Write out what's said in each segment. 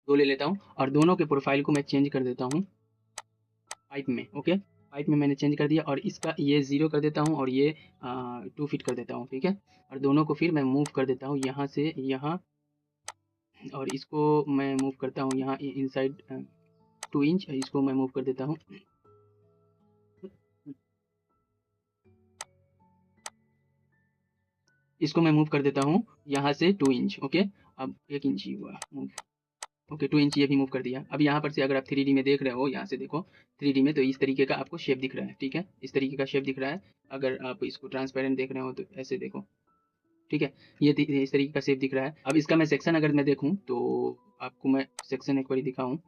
2 ले लेता हूँ और दोनों के प्रोफाइल को मैं चेंज कर देता हूँ पाइप में। ओके, पाइप में मैंने चेंज कर दिया और इसका ये 0 कर देता हूँ और ये 2 फीट कर देता हूँ, ठीक है। और दोनों को फिर मैं मूव कर देता हूँ यहाँ से यहाँ, और इसको मैं मूव करता हूँ यहाँ इनसाइड 2 इंच, इसको मैं मूव कर देता हूँ इसको मैं मूव कर देता हूँ यहाँ से 2 इंच। ओके, अब 1 इंच ही हुआ मूव। ओके, 2 इंच ये भी मूव कर दिया। अब यहाँ पर से अगर आप 3D में देख रहे हो, यहाँ से देखो 3D में, तो इस तरीके का आपको शेप दिख रहा है, ठीक है। इस तरीके का शेप दिख रहा है। अगर आप इसको ट्रांसपेरेंट देख रहे हो तो ऐसे देखो, ठीक है। ये इस तरीके का शेप दिख रहा है। अब इसका मैं सेक्शन अगर मैं देखूँ तो आपको मैं सेक्शन एक बार दिखाऊँ।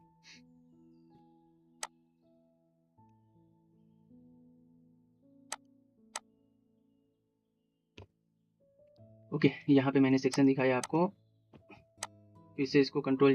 ओके, यहाँ पे मैंने सेक्शन दिखाया आपको। फिर से इसको कंट्रोल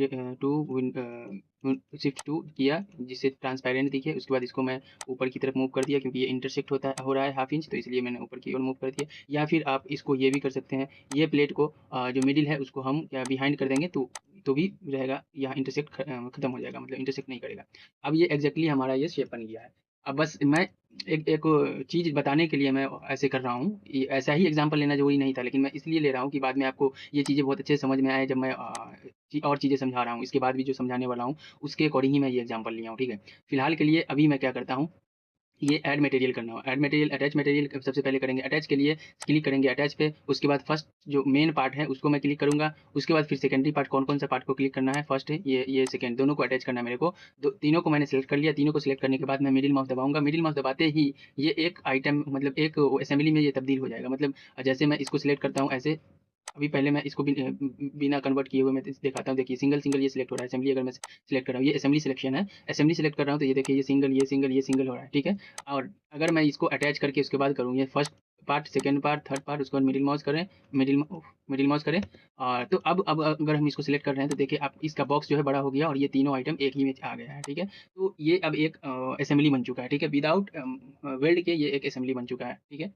शिफ्ट 2 किया जिससे ट्रांसपेरेंट दिखे। उसके बाद इसको मैं ऊपर की तरफ मूव कर दिया क्योंकि ये इंटरसेक्ट हो रहा है हाफ इंच, तो इसलिए मैंने ऊपर की ओर मूव कर दिया। या फिर आप इसको ये भी कर सकते हैं, ये प्लेट को जो मिडिल है उसको हम बिहाइंड कर देंगे तो भी रहेगा, यहाँ इंटरसेक्ट खत्म हो जाएगा, मतलब इंटरसेक्ट नहीं करेगा। अब ये एग्जैक्टली हमारा ये शेप बन गया है। अब बस मैं एक चीज़ बताने के लिए मैं ऐसे कर रहा हूँ। ऐसा ही एग्जाम्पल लेना जरूरी नहीं था, लेकिन मैं इसलिए ले रहा हूँ कि बाद में आपको ये चीज़ें बहुत अच्छे से समझ में आए जब मैं और चीज़ें समझा रहा हूँ। इसके बाद भी जो समझाने वाला हूँ उसके अकॉर्डिंग ही मैं ये एग्जाम्पल लिया हूँ, ठीक है। फिलहाल के लिए अभी मैं क्या करता हूँ, ये ऐड मटेरियल करना हो, ऐड मटेरियल अटैच मटेरियल सबसे पहले करेंगे। अटैच के लिए क्लिक करेंगे अटैच पे, उसके बाद फर्स्ट जो मेन पार्ट है उसको मैं क्लिक करूँगा। उसके बाद फिर सेकेंडरी पार्ट, कौन सा पार्ट को क्लिक करना है, फर्स्ट है ये सेकेंड, दोनों को अटैच करना है मेरे को। तीनों को मैंने सेलेक्ट कर लिया। तीनों को सिलेक्ट करने के बाद मैं मिडिल माउस दबाऊंगा। मिडिल माउस दबाते ही ये एक आइटम, मतलब एक असेंबली में ये तब्दील हो जाएगा। मतलब जैसे मैं इसको सिलेक्ट करता हूँ ऐसे, अभी पहले मैं इसको बिना कन्वर्ट किए हुए मैं दिखाता हूँ। देखिए सिंगल सिंगल ये सिलेक्ट हो रहा है। असेंबली अगर मैं सिलेक्ट कर रहा हूँ, ये असेंबली सिलेक्शन है, असेंबली सिलेक्ट कर रहा हूँ तो ये देखिए ये सिंगल हो रहा है, ठीक है। और अगर मैं इसको अटैच करके उसके बाद करूँ, ये first part, second part, third part, उसके बाद मिडिल माउस करें। और तो अब अगर हम इसको सिलेक्ट कर रहे हैं तो देखिए आप इसका बॉक्स जो है बड़ा हो गया और ये तीनों आइटम एक ही में आ गया है, ठीक है। तो ये अब एक असेंबली बन चुका है, ठीक है। विदाउट वेल्ड के ये एक असेंबली बन चुका है, ठीक है।